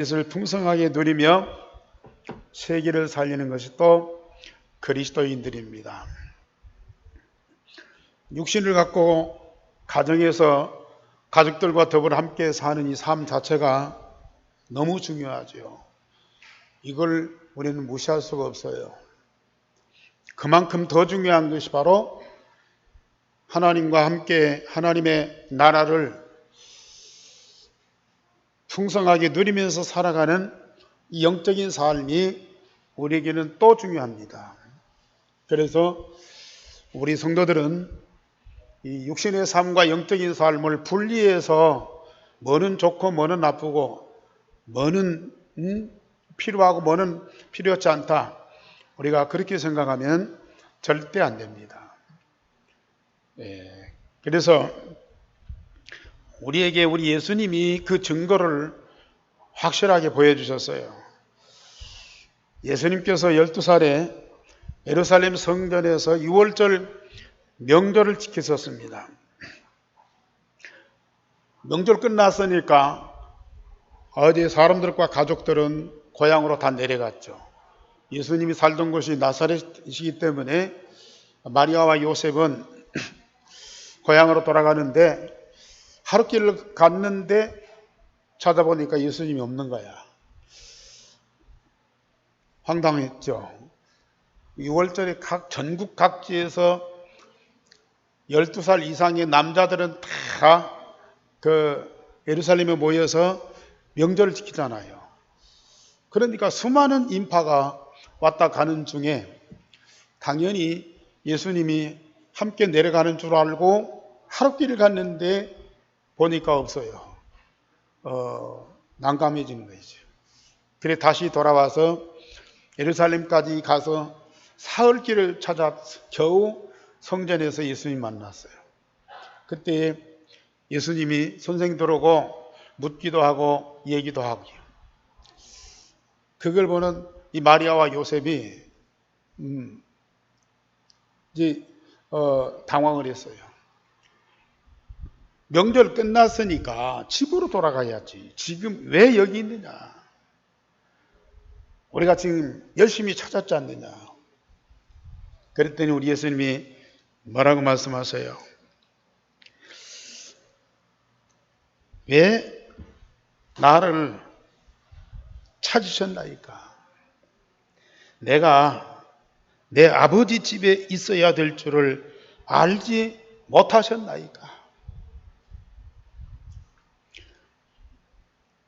것을 풍성하게 누리며 세계를 살리는 것이 또 그리스도인들입니다. 육신을 갖고 가정에서 가족들과 더불어 함께 사는 이 삶 자체가 너무 중요하죠. 이걸 우리는 무시할 수가 없어요. 그만큼 더 중요한 것이 바로 하나님과 함께 하나님의 나라를 풍성하게 누리면서 살아가는 이 영적인 삶이 우리에게는 또 중요합니다. 그래서 우리 성도들은 이 육신의 삶과 영적인 삶을 분리해서 뭐는 좋고 뭐는 나쁘고 뭐는 필요하고 뭐는 필요하지 않다. 우리가 그렇게 생각하면 절대 안 됩니다. 그래서 우리에게 우리 예수님이 그 증거를 확실하게 보여주셨어요. 예수님께서 12살에 예루살렘 성전에서 6월절 명절을 지키셨습니다. 명절 끝났으니까 어디 사람들과 가족들은 고향으로 다 내려갔죠. 예수님이 살던 곳이 나사렛이기 때문에 마리아와 요셉은 고향으로 돌아가는데 하룻길을 갔는데 찾아보니까 예수님이 없는 거야. 황당했죠. 6월절에 전국 각지에서 12살 이상의 남자들은 다 예루살렘에 모여서 명절을 지키잖아요. 그러니까 수많은 인파가 왔다 가는 중에 당연히 예수님이 함께 내려가는 줄 알고 하룻길을 갔는데 보니까 없어요. 난감해지는 거죠. 그래 다시 돌아와서 예루살렘까지 가서 사흘길을 찾아 겨우 성전에서 예수님 만났어요. 그때 예수님이 선생님 들어오고 묻기도 하고 얘기도 하고 그걸 보는 이 마리아와 요셉이 이제 당황을 했어요. 명절 끝났으니까 집으로 돌아가야지. 지금 왜 여기 있느냐? 우리가 지금 열심히 찾았지 않느냐? 그랬더니 우리 예수님이 뭐라고 말씀하세요? 왜 나를 찾으셨나이까? 내가 내 아버지 집에 있어야 될 줄을 알지 못하셨나이까?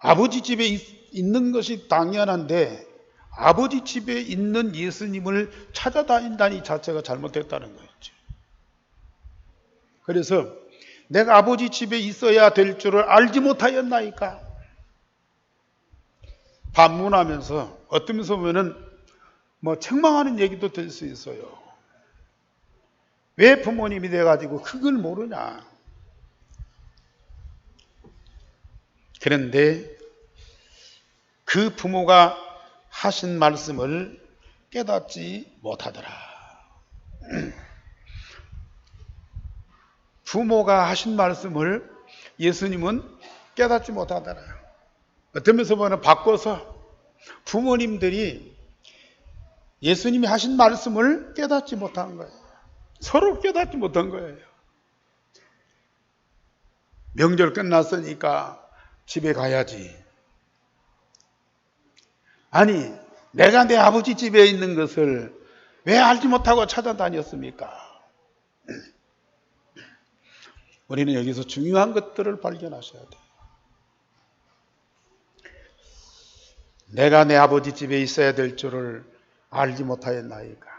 아버지 집에 있는 것이 당연한데 아버지 집에 있는 예수님을 찾아다닌다니 자체가 잘못됐다는 거였죠. 그래서 내가 아버지 집에 있어야 될 줄을 알지 못하였나이까? 반문하면서 어쩌면서 보면은 책망하는 얘기도 될 수 있어요. 왜 부모님이 돼가지고 그걸 모르냐? 그런데 그 부모가 하신 말씀을 깨닫지 못하더라. 부모가 하신 말씀을 예수님은 깨닫지 못하더라. 어떤 면에서 보면 바꿔서 부모님들이 예수님이 하신 말씀을 깨닫지 못한 거예요. 서로 깨닫지 못한 거예요. 명절 끝났으니까 집에 가야지. 아니, 내가 내 아버지 집에 있는 것을 왜 알지 못하고 찾아다녔습니까? 우리는 여기서 중요한 것들을 발견하셔야 돼요. 내가 내 아버지 집에 있어야 될 줄을 알지 못하였나이까?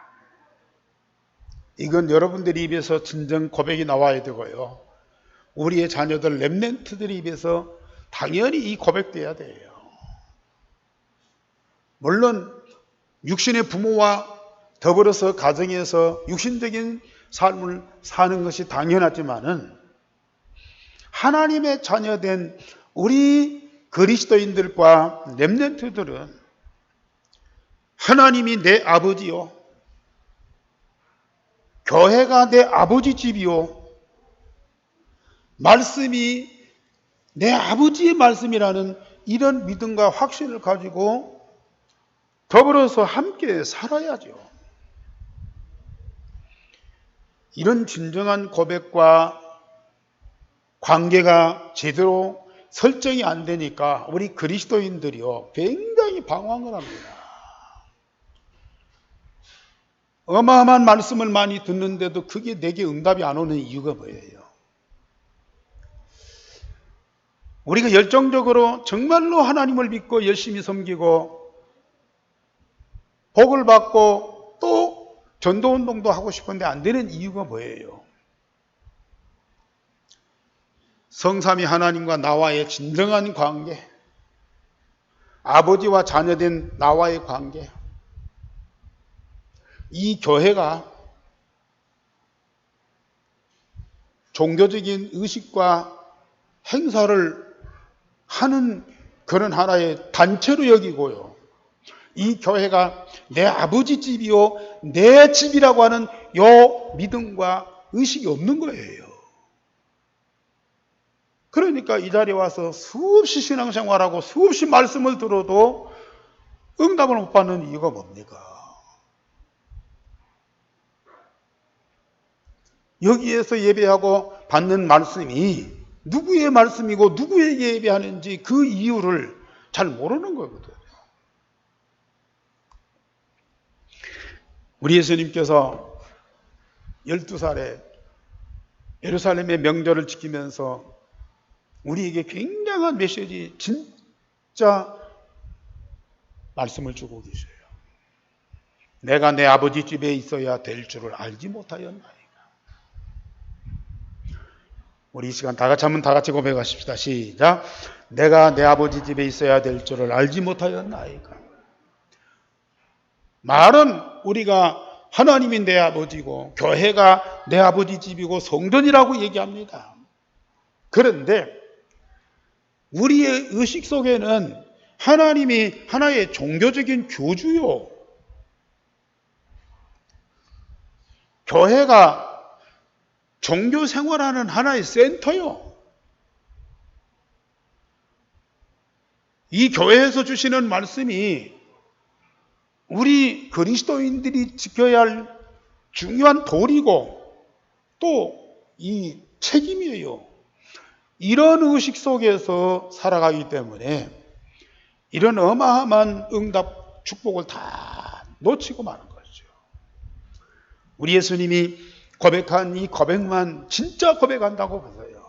이건 여러분들의 입에서 진정 고백이 나와야 되고요. 우리의 자녀들 렘넌트들의 입에서 당연히 이 고백돼야 돼요. 물론 육신의 부모와 더불어서 가정에서 육신적인 삶을 사는 것이 당연하지만은 하나님의 자녀된 우리 그리스도인들과 렘넌트들은 하나님이 내 아버지요, 교회가 내 아버지 집이요, 말씀이 내 아버지의 말씀이라는 이런 믿음과 확신을 가지고 더불어서 함께 살아야죠. 이런 진정한 고백과 관계가 제대로 설정이 안 되니까 우리 그리스도인들이요 굉장히 방황을 합니다. 어마어마한 말씀을 많이 듣는데도 그게 내게 응답이 안 오는 이유가 뭐예요? 우리가 열정적으로 정말로 하나님을 믿고 열심히 섬기고 복을 받고 또 전도운동도 하고 싶은데 안 되는 이유가 뭐예요? 성삼위 하나님과 나와의 진정한 관계, 아버지와 자녀된 나와의 관계, 이 교회가 종교적인 의식과 행사를 하는 그런 하나의 단체로 여기고요. 이 교회가 내 아버지 집이요, 내 집이라고 하는 요 믿음과 의식이 없는 거예요. 그러니까 이 자리에 와서 수없이 신앙생활하고 수없이 말씀을 들어도 응답을 못 받는 이유가 뭡니까? 여기에서 예배하고 받는 말씀이 누구의 말씀이고 누구에게 예배하는지 그 이유를 잘 모르는 거거든요. 우리 예수님께서 12살에 예루살렘의 명절을 지키면서 우리에게 굉장한 메시지, 진짜 말씀을 주고 계셔요. 내가 내 아버지 집에 있어야 될 줄을 알지 못하였나이까. 우리 이 시간 다 같이 한번 다 같이 고백하십시다. 시작. 내가 내 아버지 집에 있어야 될 줄을 알지 못하였나이까. 말은 우리가 하나님이 내 아버지고 교회가 내 아버지 집이고 성전이라고 얘기합니다. 그런데 우리의 의식 속에는 하나님이 하나의 종교적인 교주요, 교회가 종교 생활하는 하나의 센터요. 이 교회에서 주시는 말씀이 우리 그리스도인들이 지켜야 할 중요한 도리고 또 이 책임이에요. 이런 의식 속에서 살아가기 때문에 이런 어마어마한 응답, 축복을 다 놓치고 마는 거죠. 우리 예수님이 고백한 이 고백만 진짜 고백한다고 보세요.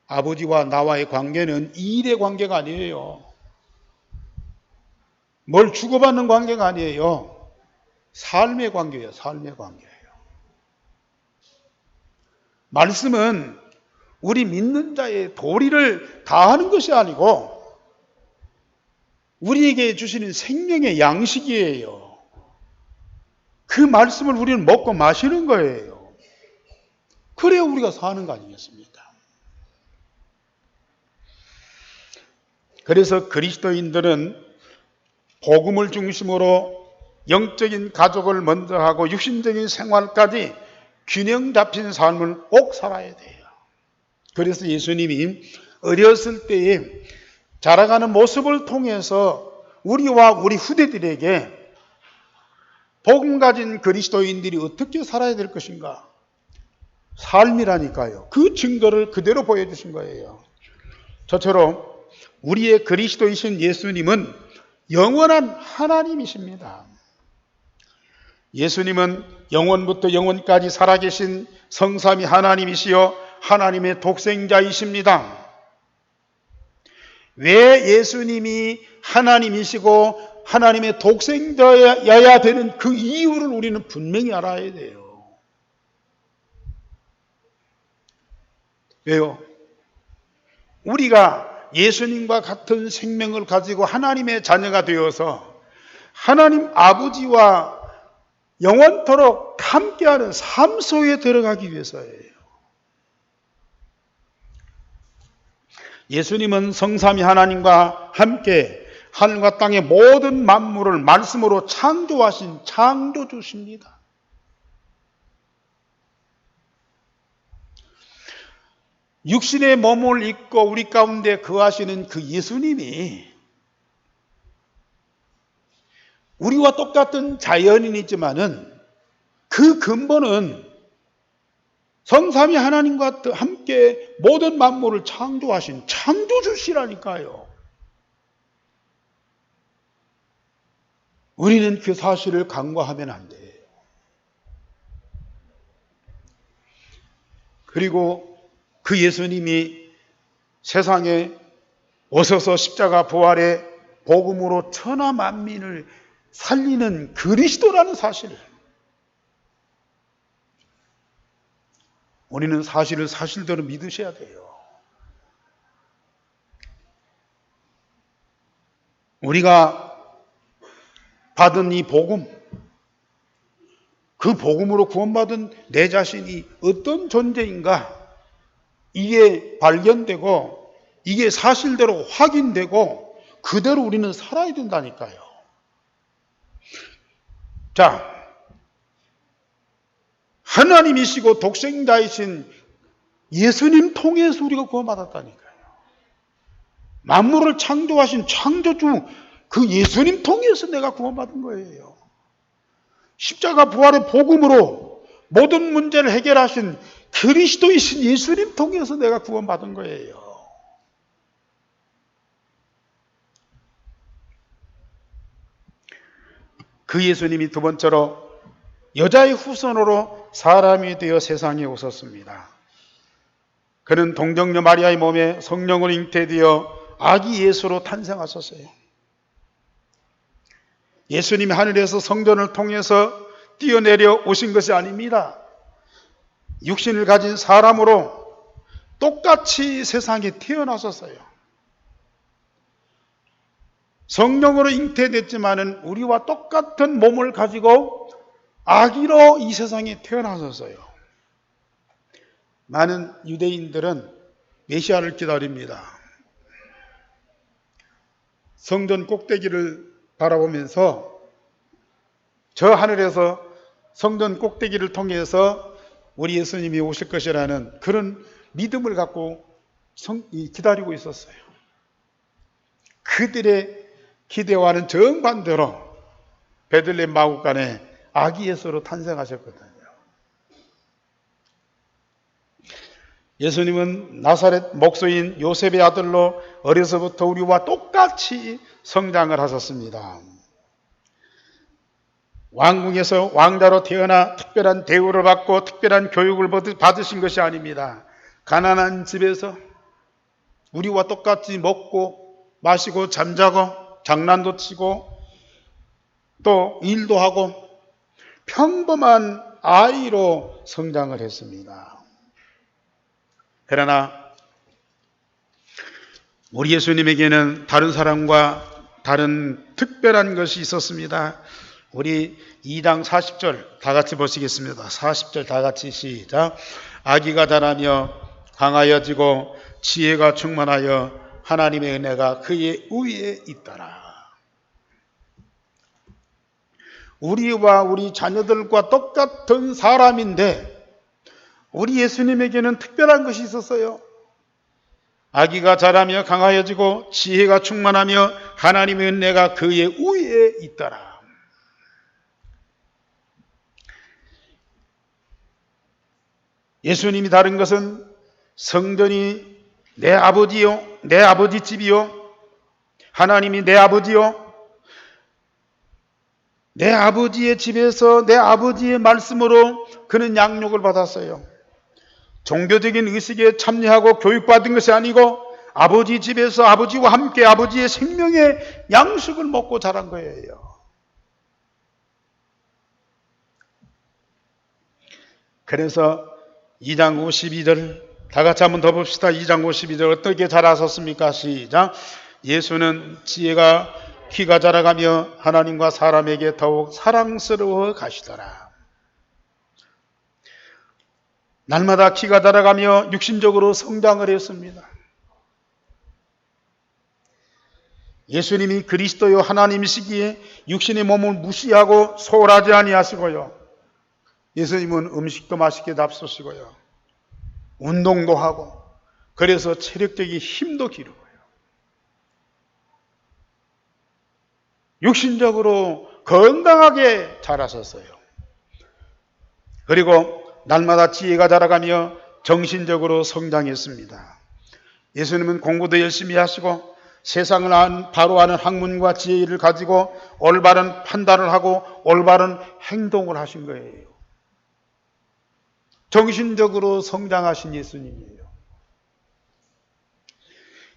아버지와 나와의 관계는 일의 관계가 아니에요. 뭘 주고받는 관계가 아니에요. 삶의 관계예요. 삶의 관계예요. 말씀은 우리 믿는 자의 도리를 다하는 것이 아니고 우리에게 주시는 생명의 양식이에요. 그 말씀을 우리는 먹고 마시는 거예요. 그래야 우리가 사는 거 아니겠습니까? 그래서 그리스도인들은 복음을 중심으로 영적인 가족을 먼저 하고 육신적인 생활까지 균형 잡힌 삶을 꼭 살아야 돼요. 그래서 예수님이 어렸을 때에 자라가는 모습을 통해서 우리와 우리 후대들에게 복음 가진 그리스도인들이 어떻게 살아야 될 것인가? 삶이라니까요. 그 증거를 그대로 보여주신 거예요. 저처럼 우리의 그리스도이신 예수님은 영원한 하나님이십니다. 예수님은 영원부터 영원까지 살아계신 성삼위 하나님이시여 하나님의 독생자이십니다. 왜 예수님이 하나님이시고 하나님의 독생자여야 되는 그 이유를 우리는 분명히 알아야 돼요. 왜요? 우리가 예수님과 같은 생명을 가지고 하나님의 자녀가 되어서 하나님 아버지와 영원토록 함께하는 삶 속에 들어가기 위해서예요. 예수님은 성삼위 하나님과 함께 하늘과 땅의 모든 만물을 말씀으로 창조하신 창조주십니다. 육신의 몸을 입고 우리 가운데 거하시는 그 예수님이 우리와 똑같은 자연인이지만은 그 근본은 성삼위 하나님과 함께 모든 만물을 창조하신 창조주시라니까요. 우리는 그 사실을 간과하면 안 돼요. 그리고 그 예수님이 세상에 오셔서 십자가 부활의 복음으로 천하 만민을 살리는 그리스도라는 사실을 우리는 사실을 사실대로 믿으셔야 돼요. 우리가 받은 이 복음, 그 복음으로 구원받은 내 자신이 어떤 존재인가, 이게 발견되고 이게 사실대로 확인되고 그대로 우리는 살아야 된다니까요. 자, 하나님이시고 독생자이신 예수님 통해서 우리가 구원받았다니까요. 만물을 창조하신 창조주 그 예수님 통해서 내가 구원받은 거예요. 십자가 부활의 복음으로 모든 문제를 해결하신 그리스도이신 예수님 통해서 내가 구원받은 거예요. 그 예수님이 두 번째로 여자의 후손으로 사람이 되어 세상에 오셨습니다. 그는 동정녀 마리아의 몸에 성령으로 잉태되어 아기 예수로 탄생하셨어요. 예수님이 하늘에서 성전을 통해서 뛰어내려 오신 것이 아닙니다. 육신을 가진 사람으로 똑같이 세상에 태어나셨어요. 성령으로 잉태됐지만은 우리와 똑같은 몸을 가지고 아기로 이 세상에 태어나셨어요. 많은 유대인들은 메시아를 기다립니다. 성전 꼭대기를 바라보면서 저 하늘에서 성전 꼭대기를 통해서 우리 예수님이 오실 것이라는 그런 믿음을 갖고 기다리고 있었어요. 그들의 기대와는 정반대로 베들레헴 마구간에 아기 예수로 탄생하셨거든요. 예수님은 나사렛 목소인 요셉의 아들로 어려서부터 우리와 똑같이 성장을 하셨습니다. 왕궁에서 왕자로 태어나 특별한 대우를 받고 특별한 교육을 받으신 것이 아닙니다. 가난한 집에서 우리와 똑같이 먹고 마시고 잠자고 장난도 치고 또 일도 하고 평범한 아이로 성장을 했습니다. 그러나 우리 예수님에게는 다른 사람과 다른 특별한 것이 있었습니다. 우리 2장 40절 다 같이 보시겠습니다. 40절 다 같이 시작. 아기가 자라며 강하여지고 지혜가 충만하여 하나님의 은혜가 그의 위에 있더라. 우리와 우리 자녀들과 똑같은 사람인데 우리 예수님에게는 특별한 것이 있었어요. 아기가 자라며 강하여지고 지혜가 충만하며 하나님의 은혜가 그의 위에 있더라. 예수님이 다른 것은 성전이 내 아버지요, 내 아버지 집이요, 하나님이 내 아버지요, 내 아버지의 집에서 내 아버지의 말씀으로 그는 양육을 받았어요. 종교적인 의식에 참여하고 교육받은 것이 아니고 아버지 집에서 아버지와 함께 아버지의 생명의 양식을 먹고 자란 거예요. 그래서 2장 52절 다 같이 한번 더 봅시다. 2장 52절 어떻게 자라셨습니까? 시작. 예수는 지혜가 키가 자라가며 하나님과 사람에게 더욱 사랑스러워 가시더라. 날마다 키가 자라가며 육신적으로 성장을 했습니다. 예수님이 그리스도요 하나님이시기에 육신의 몸을 무시하고 소홀하지 아니하시고요. 예수님은 음식도 맛있게 잡수시고요. 운동도 하고 그래서 체력적인 힘도 기르고요. 육신적으로 건강하게 자라셨어요. 그리고 날마다 지혜가 자라가며 정신적으로 성장했습니다. 예수님은 공부도 열심히 하시고 세상을 바로 아는 학문과 지혜를 가지고 올바른 판단을 하고 올바른 행동을 하신 거예요. 정신적으로 성장하신 예수님이에요.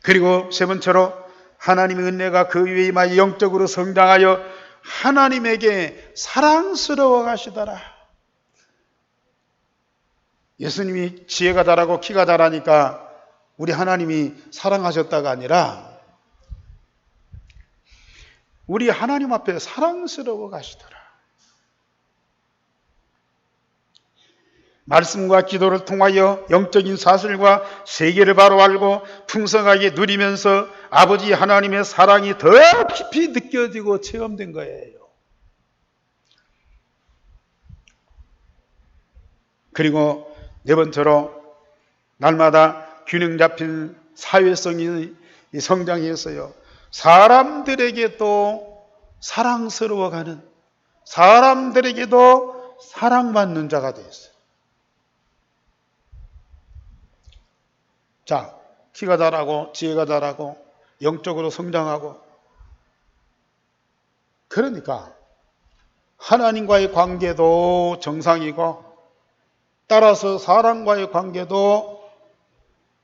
그리고 세 번째로 하나님의 은혜가 그 위에 임하여 영적으로 성장하여 하나님에게 사랑스러워 가시더라. 예수님이 지혜가 자라고 키가 자라니까 우리 하나님이 사랑하셨다가 아니라 우리 하나님 앞에 사랑스러워 가시더라. 말씀과 기도를 통하여 영적인 사실과 세계를 바로 알고 풍성하게 누리면서 아버지 하나님의 사랑이 더 깊이 느껴지고 체험된 거예요. 그리고 네 번째로 날마다 균형 잡힌 사회성이 성장했어요. 사람들에게도 사랑스러워가는, 사람들에게도 사랑받는 자가 되었어요. 자, 키가 자라고 지혜가 자라고 영적으로 성장하고, 그러니까 하나님과의 관계도 정상이고 따라서 사람과의 관계도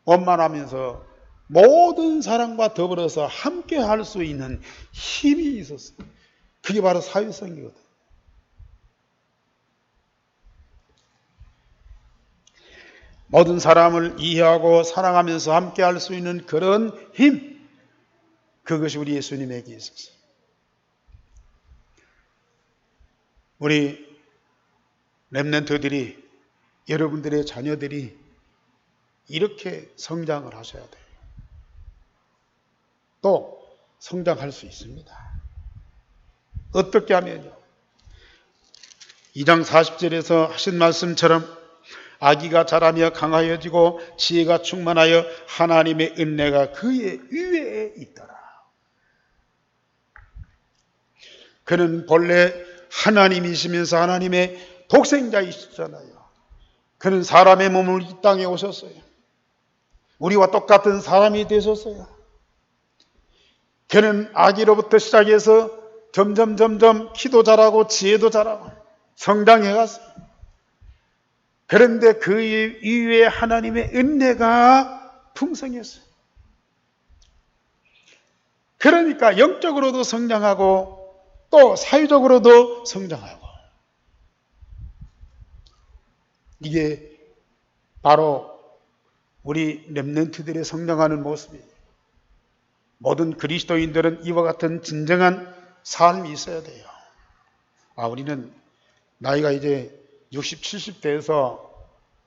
원만하면서 모든 사람과 더불어서 함께 할 수 있는 힘이 있었어요. 그게 바로 사회성이거든요. 모든 사람을 이해하고 사랑하면서 함께 할 수 있는 그런 힘, 그것이 우리 예수님에게 있었어요. 우리 렘넌트들이, 여러분들의 자녀들이 이렇게 성장을 하셔야 돼요. 또 성장할 수 있습니다. 어떻게 하면요? 2장 40절에서 하신 말씀처럼 아기가 자라며 강하여지고 지혜가 충만하여 하나님의 은혜가 그의 위에 있더라. 그는 본래 하나님이시면서 하나님의 독생자이시잖아요. 그는 사람의 몸을 이 땅에 오셨어요. 우리와 똑같은 사람이 되셨어요. 그는 아기로부터 시작해서 점점 키도 자라고 지혜도 자라고 성장해 갔어요. 그런데 그 이외에 하나님의 은혜가 풍성했어요. 그러니까 영적으로도 성장하고 또 사회적으로도 성장하고, 이게 바로 우리 렘넌트들의 성장하는 모습이에요. 모든 그리스도인들은 이와 같은 진정한 삶이 있어야 돼요. 우리는 나이가 이제 60, 70대에서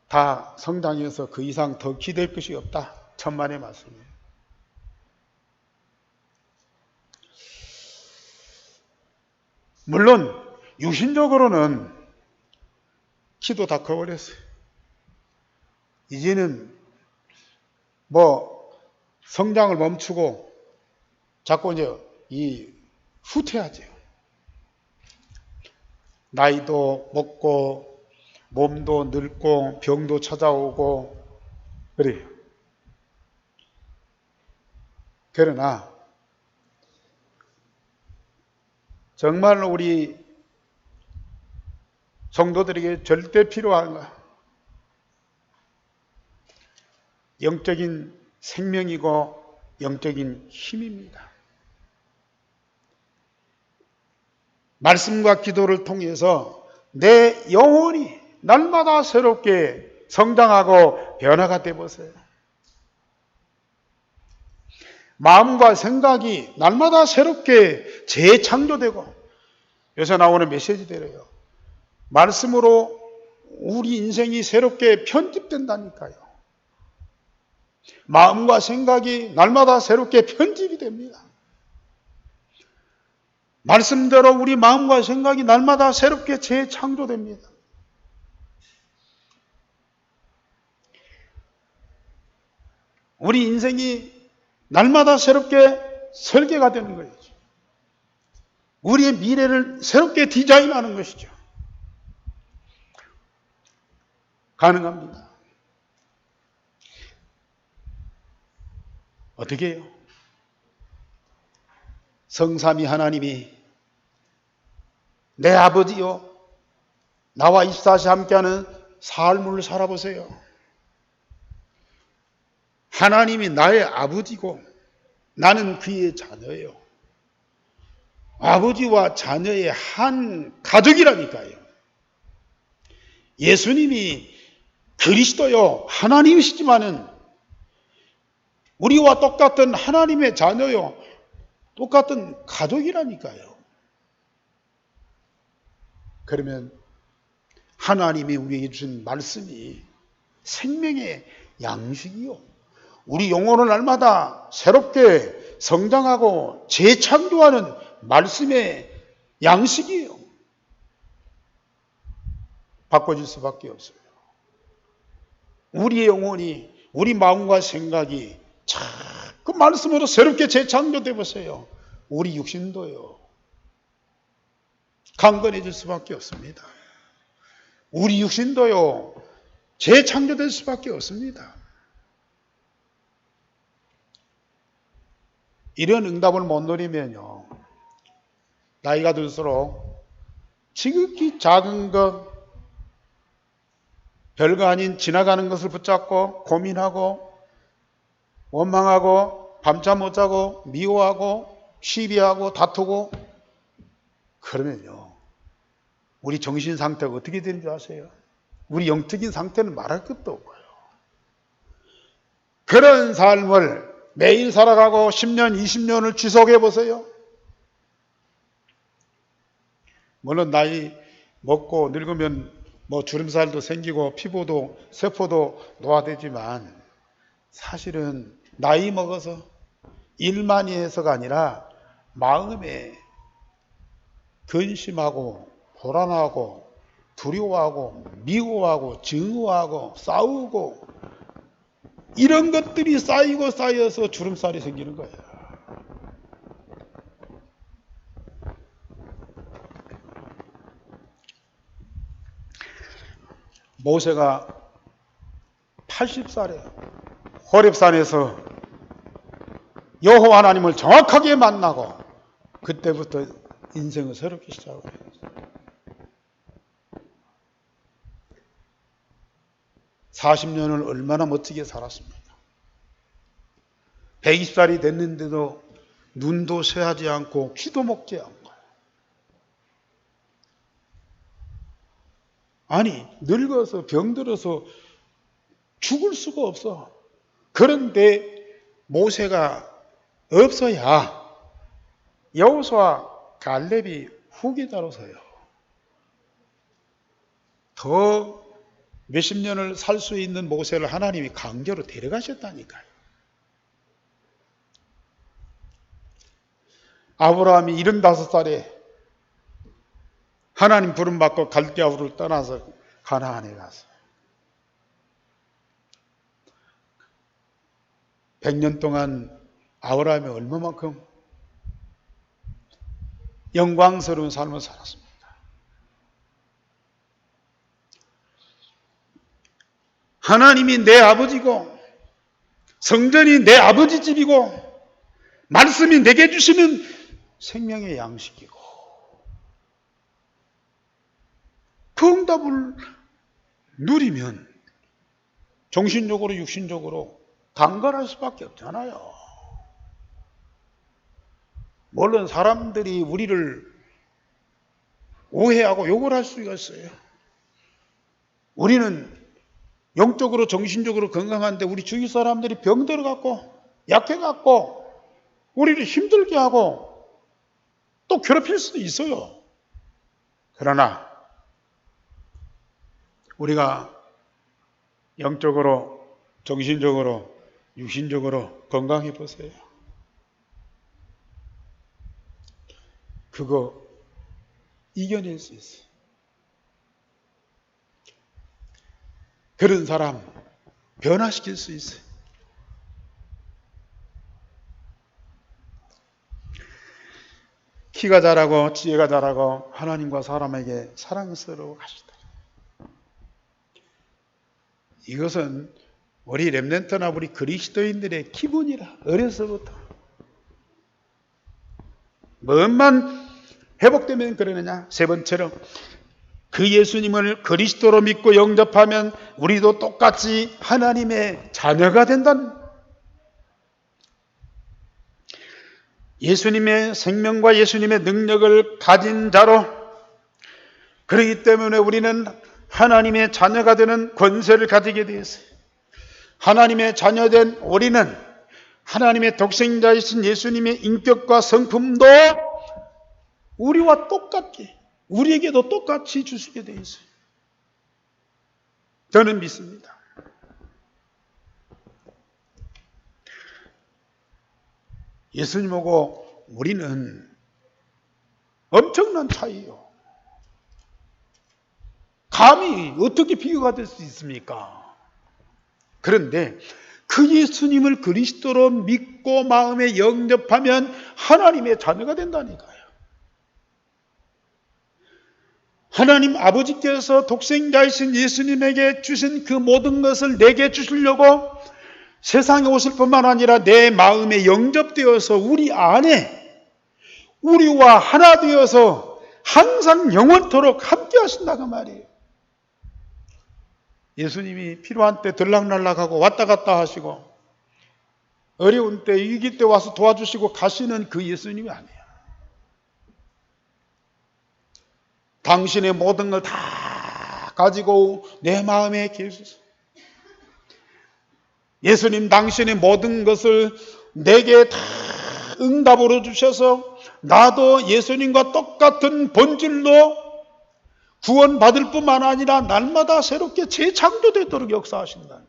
다 성장해서 그 이상 더 기댈 것이 없다. 천만의 말씀이에요. 물론 육신적으로는 키도 다 커버렸어요. 이제는 성장을 멈추고 자꾸 이제 후퇴하죠. 나이도 먹고 몸도 늙고 병도 찾아오고 그래요. 그러나 정말로 우리 성도들에게 절대 필요한 거, 영적인 생명이고 영적인 힘입니다. 말씀과 기도를 통해서 내 영혼이 날마다 새롭게 성장하고 변화가 되보세요. 마음과 생각이 날마다 새롭게 재창조되고, 요새 나오는 메시지대로요, 말씀으로 우리 인생이 새롭게 편집된다니까요. 마음과 생각이 날마다 새롭게 편집이 됩니다. 말씀대로 우리 마음과 생각이 날마다 새롭게 재창조됩니다. 우리 인생이 날마다 새롭게 설계가 되는 거예요. 우리의 미래를 새롭게 디자인하는 것이죠. 가능합니다. 어떻게 해요? 성삼위 하나님이 내 아버지요, 나와 24시 함께하는 삶을 살아보세요. 하나님이 나의 아버지고 나는 그의 자녀예요. 아버지와 자녀의 한 가족이라니까요. 예수님이 그리스도요, 하나님이시지만은 우리와 똑같은 하나님의 자녀요, 똑같은 가족이라니까요. 그러면 하나님이 우리에게 주신 말씀이 생명의 양식이요, 우리 영혼을 날마다 새롭게 성장하고 재창조하는 말씀의 양식이에요. 바꿔질 수밖에 없어요. 우리의 영혼이, 우리 마음과 생각이 그 말씀으로 새롭게 재창조돼 보세요. 우리 육신도요, 강건해질 수밖에 없습니다. 우리 육신도요, 재창조될 수밖에 없습니다. 이런 응답을 못 누리면요, 나이가 들수록 지극히 작은 것, 별거 아닌 지나가는 것을 붙잡고 고민하고 원망하고 밤잠 못 자고 미워하고 시비하고 다투고, 그러면요, 우리 정신 상태가 어떻게 되는 줄 아세요? 우리 영적인 상태는 말할 것도 없고요. 그런 삶을 매일 살아가고 10년, 20년을 지속해 보세요. 물론 나이 먹고 늙으면 뭐 주름살도 생기고 피부도 세포도 노화되지만, 사실은 나이 먹어서 일 많이 해서가 아니라 마음에 근심하고 불안하고 두려워하고 미워하고 증오하고 싸우고 이런 것들이 쌓이고 쌓여서 주름살이 생기는 거예요. 모세가 80살에 호렙산에서 여호와 하나님을 정확하게 만나고 그때부터 인생을 새롭게 시작해요. 40년을 얼마나 멋지게 살았습니까? 120살이 됐는데도 눈도 쇠하지 않고 귀도 먹지 않고, 아니 늙어서 병들어서 죽을 수가 없어. 그런데 모세가 없어야 여호수아 갈렙이 후계자로서요, 더 몇십 년을 살 수 있는 모세를 하나님이 강제로 데려가셨다니까요. 아브라함이 75살에 하나님 부름받고 갈대아우를 떠나서 가나안에 갔어요. 100년 동안 아브라함이 얼마만큼 영광스러운 삶을 살았습니다. 하나님이 내 아버지고 성전이 내 아버지 집이고 말씀이 내게 주시는 생명의 양식이고, 그 응답을 누리면 정신적으로 육신적으로 강건할 수밖에 없잖아요. 물론 사람들이 우리를 오해하고 욕을 할 수가 있어요. 우리는 영적으로 정신적으로 건강한데 우리 주위 사람들이 병들어갖고 약해갖고 우리를 힘들게 하고 또 괴롭힐 수도 있어요. 그러나 우리가 영적으로 정신적으로 육신적으로 건강해 보세요. 그거 이겨낼 수 있어요. 그런 사람 변화시킬 수 있어요. 키가 자라고 지혜가 자라고 하나님과 사람에게 사랑스러워 하시다. 이것은 우리 렘넌트나 우리 그리스도인들의 기본이라. 어려서부터 뭐만 회복되면 그러느냐. 세 번째로 그 예수님을 그리스도로 믿고 영접하면 우리도 똑같이 하나님의 자녀가 된다는, 예수님의 생명과 예수님의 능력을 가진 자로, 그렇기 때문에 우리는 하나님의 자녀가 되는 권세를 가지게 되었어요. 하나님의 자녀된 우리는 하나님의 독생자이신 예수님의 인격과 성품도 우리와 똑같게, 우리에게도 똑같이 주시게 되어 있어요. 저는 믿습니다. 예수님하고 우리는 엄청난 차이예요. 감히 어떻게 비교가 될 수 있습니까? 그런데 그 예수님을 그리스도로 믿고 마음에 영접하면 하나님의 자녀가 된다니까요. 하나님 아버지께서 독생자이신 예수님에게 주신 그 모든 것을 내게 주시려고 세상에 오실 뿐만 아니라 내 마음에 영접되어서 우리 안에 우리와 하나 되어서 항상 영원토록 함께 하신다고 말이에요. 예수님이 필요한 때 들락날락하고 왔다 갔다 하시고 어려운 때 위기 때 와서 도와주시고 가시는 그 예수님이 아니에요. 당신의 모든 걸 다 가지고 내 마음에 계셔서 예수님 당신의 모든 것을 내게 다 응답으로 주셔서 나도 예수님과 똑같은 본질로 구원받을 뿐만 아니라 날마다 새롭게 재창조되도록 역사하신다.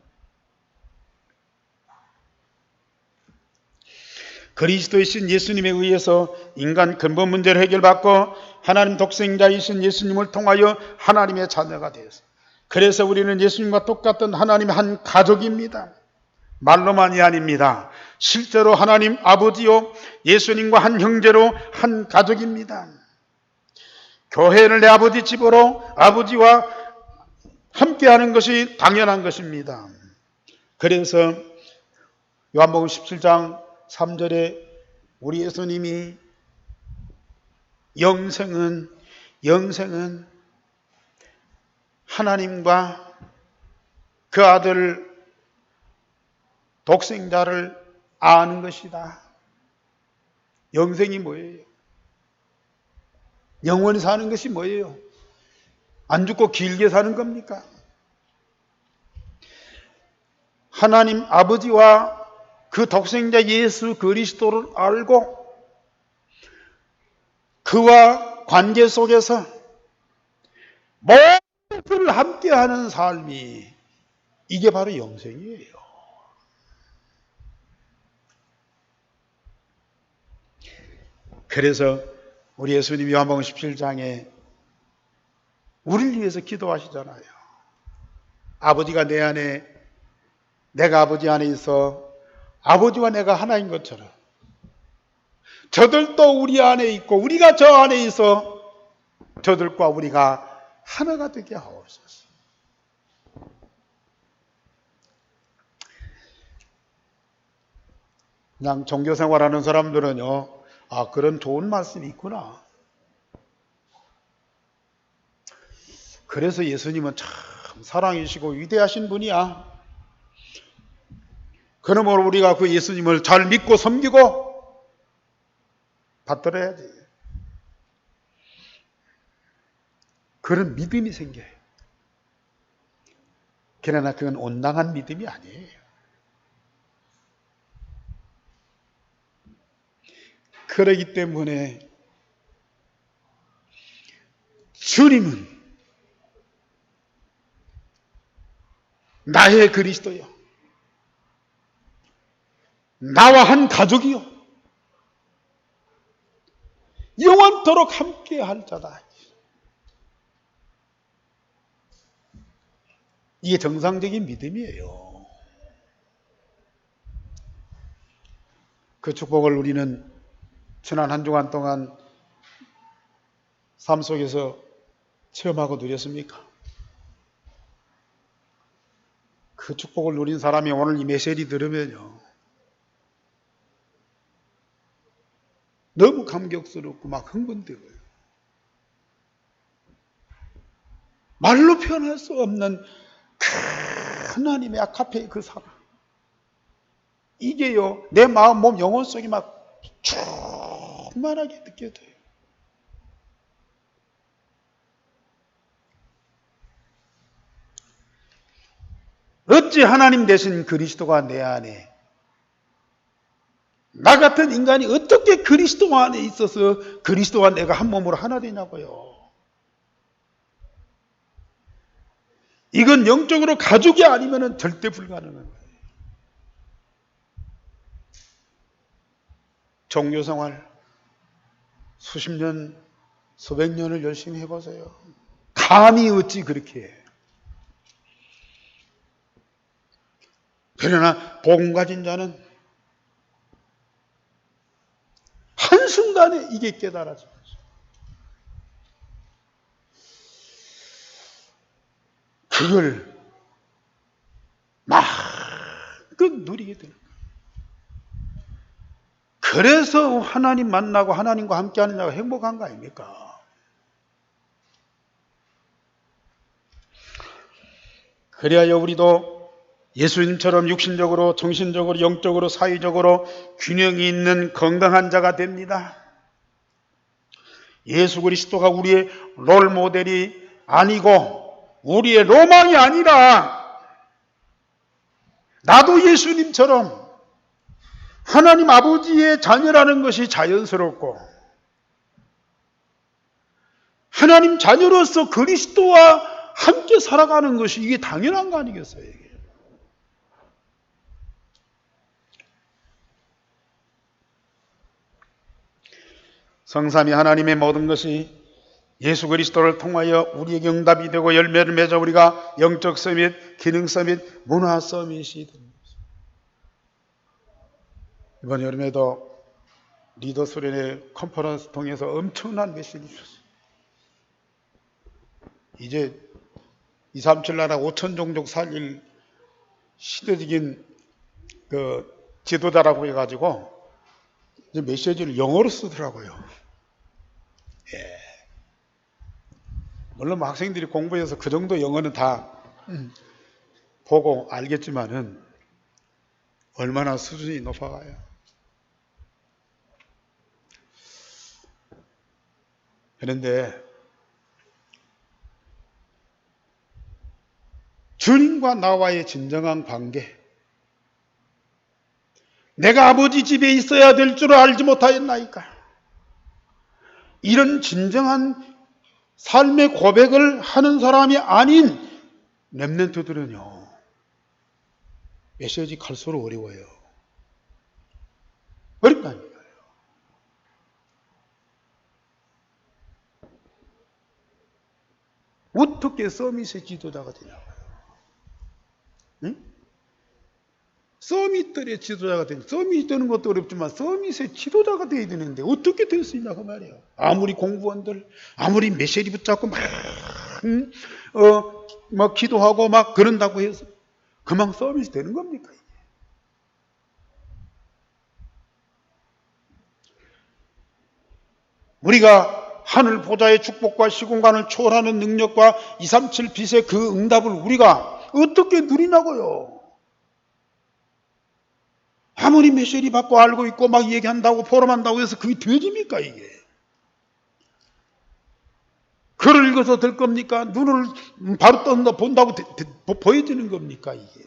그리스도이신 예수님에 의해서 인간 근본 문제를 해결받고 하나님 독생자이신 예수님을 통하여 하나님의 자녀가 되었습니다. 그래서 우리는 예수님과 똑같은 하나님의 한 가족입니다. 말로만이 아닙니다. 실제로 하나님 아버지요 예수님과 한 형제로 한 가족입니다. 교회를 내 아버지 집으로 아버지와 함께하는 것이 당연한 것입니다. 그래서 요한복음 17장 3절에 우리 예수님이 영생은 하나님과 그 아들 독생자를 아는 것이다. 영생이 뭐예요? 영원히 사는 것이 뭐예요? 안 죽고 길게 사는 겁니까? 하나님 아버지와 그 독생자 예수 그리스도를 알고 그와 관계 속에서 모든 것을 함께하는 삶이, 이게 바로 영생이에요. 그래서 우리 예수님이 요한복음 17장에 우리를 위해서 기도하시잖아요. 아버지가 내 안에, 내가 아버지 안에 있어 아버지와 내가 하나인 것처럼 저들도 우리 안에 있고 우리가 저 안에 있어 저들과 우리가 하나가 되게 하옵소서. 그냥 종교생활하는 사람들은요, 아, 그런 좋은 말씀이 있구나. 그래서 예수님은 참 사랑이시고 위대하신 분이야. 그러므로 우리가 그 예수님을 잘 믿고 섬기고 받들어야지. 그런 믿음이 생겨요. 그러나 그건 온당한 믿음이 아니에요. 그러기 때문에 주님은 나의 그리스도요, 나와 한 가족이요, 영원토록 함께 할 자다. 이게 정상적인 믿음이에요. 그 축복을 우리는 지난 한 주간 동안 삶 속에서 체험하고 누렸습니까? 그 축복을 누린 사람이 오늘 이 메시지 들으면요, 너무 감격스럽고 막 흥분되고요. 말로 표현할 수 없는 하나님의 아카페의 그 사랑. 이게요, 내 마음, 몸, 영혼 속에 막 충만하게 느껴져요. 어찌 하나님 되신 그리스도가 내 안에, 나 같은 인간이 어떻게 그리스도 안에 있어서 그리스도와 내가 한 몸으로 하나 되냐고요. 이건 영적으로 가족이 아니면 절대 불가능한 거예요. 종교생활 수십 년, 수백 년을 열심히 해보세요. 감히 어찌 그렇게 해. 그러나 복음 가진 자는 한순간에 이게 깨달아져요. 그걸 마음껏 누리게 되는 거예요. 그래서 하나님 만나고 하나님과 함께 하는 자가 행복한 거 아닙니까? 그래야 우리도 예수님처럼 육신적으로, 정신적으로, 영적으로, 사회적으로 균형이 있는 건강한 자가 됩니다. 예수 그리스도가 우리의 롤 모델이 아니고 우리의 로망이 아니라 나도 예수님처럼 하나님 아버지의 자녀라는 것이 자연스럽고 하나님 자녀로서 그리스도와 함께 살아가는 것이 이게 당연한 거 아니겠어요? 이게. 성삼위 하나님의 모든 것이 예수 그리스도를 통하여 우리에게 응답이 되고 열매를 맺어 우리가 영적 서밋, 기능 서밋, 문화 서밋이 됩니다. 이번 여름에도 리더 수련회 컨퍼런스 통해서 엄청난 메시지 주셨어요. 이제 2, 3, 7 나라 5천 종족 살릴 시대적인 그 지도자라고 해가지고 이제 메시지를 영어로 쓰더라고요. 예. 물론 뭐 학생들이 공부해서 그 정도 영어는 다 보고 알겠지만은 얼마나 수준이 높아가요. 그런데 주님과 나와의 진정한 관계, 내가 아버지 집에 있어야 될 줄 알지 못하였나이까? 이런 진정한 삶의 고백을 하는 사람이 아닌 렘넌트들은요, 메시지 갈수록 어려워요. 어렵다니까요. 어떻게 서밋의 지도자가 되냐고요. 응? 서밋들의 지도자가 되는, 서밋이 되는 것도 어렵지만 서밋의 지도자가 되어야 되는데 어떻게 될 수 있냐고 말이에요. 아무리 공무원들, 아무리 메시지 붙잡고 막 기도하고 막 그런다고 해서 그만 서밋이 되는 겁니까? 이게? 우리가 하늘 보좌의 축복과 시공간을 초월하는 능력과 237 빛의 그 응답을 우리가 어떻게 누리냐고요. 아무리 메시지 받고 알고 있고 막 얘기한다고 포럼한다고 해서 그게 되집니까 이게? 글을 읽어서 될 겁니까? 눈을 바로 뜬다 본다고 보여지는 겁니까 이게?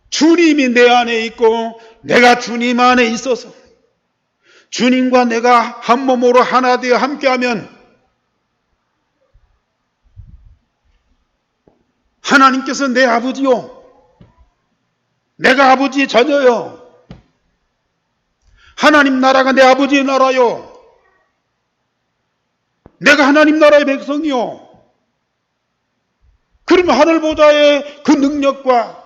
주님이 내 안에 있고 내가 주님 안에 있어서 주님과 내가 한 몸으로 하나 되어 함께하면 하나님께서 내 아버지요, 내가 아버지의 자녀요, 하나님 나라가 내 아버지의 나라요, 내가 하나님 나라의 백성이요. 그러면 하늘 보좌의 그 능력과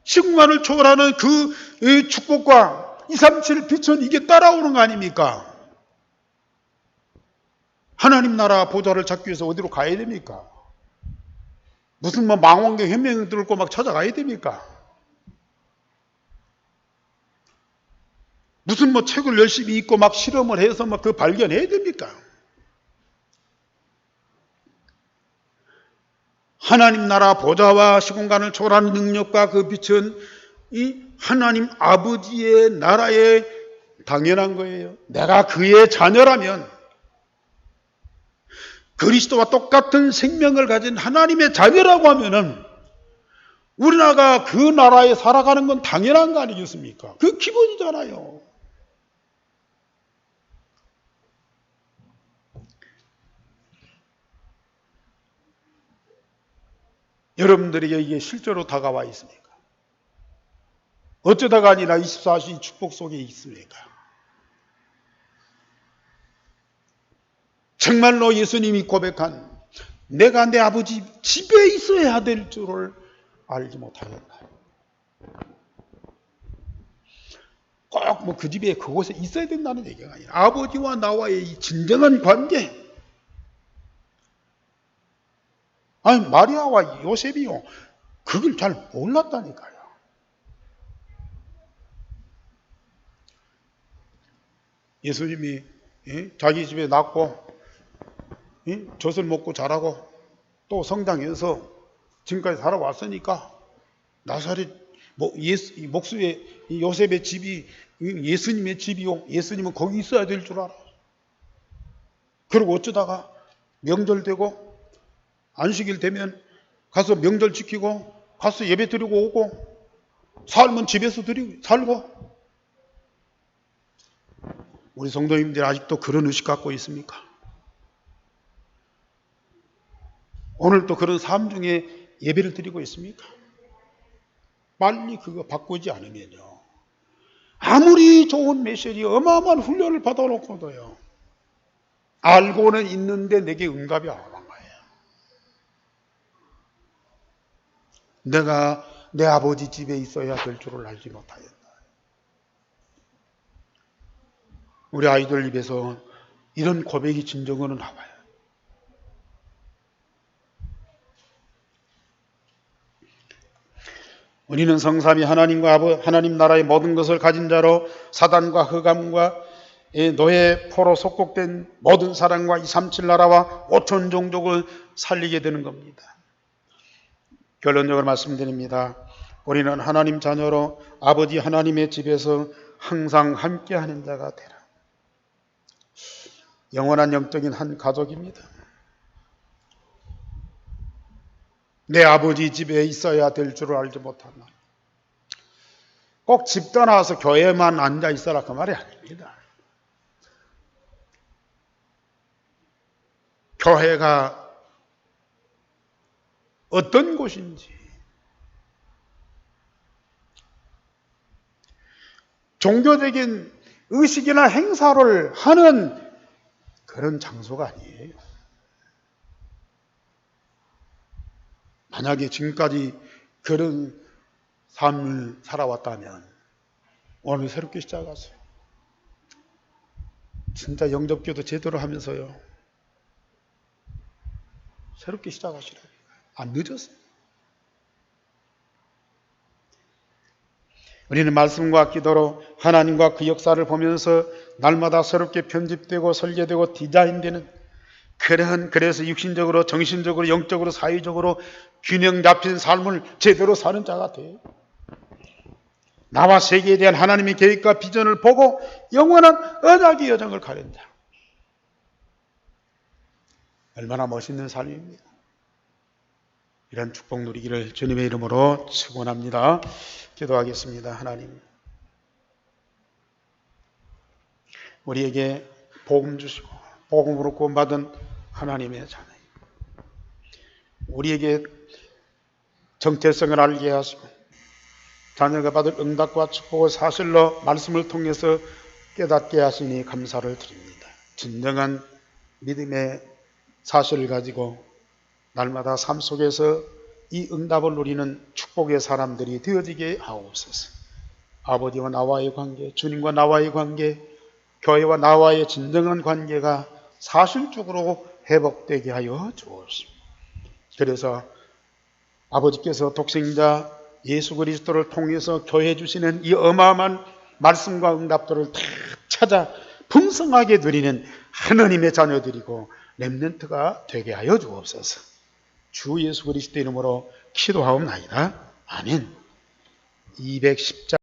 시공간을 초월하는 그 축복과 237 빛은 이게 따라오는 거 아닙니까? 하나님 나라 보좌를 찾기 위해서 어디로 가야 됩니까? 무슨 망원경 현명 들고 막 찾아가야 됩니까? 무슨 책을 열심히 읽고 막 실험을 해서 막 그 발견해야 됩니까? 하나님 나라 보좌와 시공간을 초월하는 능력과 그 빛은 이 하나님 아버지의 나라에 당연한 거예요. 내가 그의 자녀라면, 그리스도와 똑같은 생명을 가진 하나님의 자녀라고 하면은 우리나라가 그 나라에 살아가는 건 당연한 거 아니겠습니까? 그 기본이잖아요. 여러분들에게 이게 실제로 다가와 있습니까? 어쩌다가 아니라 24시 축복 속에 있습니까? 정말로 예수님이 고백한 내가 내 아버지 집에 있어야 될 줄을 알지 못하였나요? 꼭 그 집에 그곳에 있어야 된다는 얘기가 아니라 아버지와 나와의 이 진정한 관계. 아니 마리아와 요셉이요 그걸 잘 몰랐다니까요. 예수님이 자기 집에 낳고 젖을 먹고 자라고 또 성장해서 지금까지 살아왔으니까 나사렛 목수의 요셉의 집이 예수님의 집이요. 예수님은 거기 있어야 될 줄 알아. 그리고 어쩌다가 명절 되고 안식일 되면 가서 명절 지키고 가서 예배 드리고 오고 삶은 집에서 드리고 살고. 우리 성도님들 아직도 그런 의식 갖고 있습니까? 오늘도 그런 삶 중에 예배를 드리고 있습니까? 빨리 그거 바꾸지 않으면요. 아무리 좋은 메시지 어마어마한 훈련을 받아놓고도요. 알고는 있는데 내게 응답이 안 오는 거예요. 내가 내 아버지 집에 있어야 될 줄을 알지 못하였다. 우리 아이들 입에서 이런 고백이 진정으로 나와요. 우리는 성삼위 하나님과 하나님 나라의 모든 것을 가진 자로 사단과 흑암과 노예 포로 속국된 모든 사랑과 237 나라와 5천 종족을 살리게 되는 겁니다. 결론적으로 말씀드립니다. 우리는 하나님 자녀로 아버지 하나님의 집에서 항상 함께하는 자가 되라. 영원한 영적인 한 가족입니다. 내 아버지 집에 있어야 될 줄을 알지 못한다. 꼭 집 떠나서 교회만 앉아 있어라 그 말이 아닙니다. 교회가 어떤 곳인지, 종교적인 의식이나 행사를 하는 그런 장소가 아니에요. 만약에 지금까지 그런 삶을 살아왔다면 오늘 새롭게 시작하세요. 진짜 영접기도 제대로 하면서요. 새롭게 시작하시라고요. 안 늦었어요. 우리는 말씀과 기도로 하나님과 그 역사를 보면서 날마다 새롭게 편집되고 설계되고 디자인되는 그래서 육신적으로 정신적으로 영적으로 사회적으로 균형 잡힌 삶을 제대로 사는 자가 돼요. 나와 세계에 대한 하나님의 계획과 비전을 보고 영원한 언약의 여정을 가는 자. 얼마나 멋있는 삶입니다. 이런 축복 누리기를 주님의 이름으로 축원합니다. 기도하겠습니다. 하나님, 우리에게 복음 주시고 복음으로 구원받은 하나님의 자녀, 우리에게 정체성을 알게 하시고 자녀가 받을 응답과 축복을 사실로 말씀을 통해서 깨닫게 하시니 감사를 드립니다. 진정한 믿음의 사실을 가지고 날마다 삶 속에서 이 응답을 누리는 축복의 사람들이 되어지게 하옵소서. 아버지와 나와의 관계, 주님과 나와의 관계, 교회와 나와의 진정한 관계가 사실적으로 회복되게 하여 주옵소서. 그래서 아버지께서 독생자 예수 그리스도를 통해서 교회 주시는 이 어마어마한 말씀과 응답들을 다 찾아 풍성하게 누리는 하나님의 자녀들이고 렘넌트가 되게 하여 주옵소서. 주 예수 그리스도 이름으로 기도하옵나이다. 아멘. 210장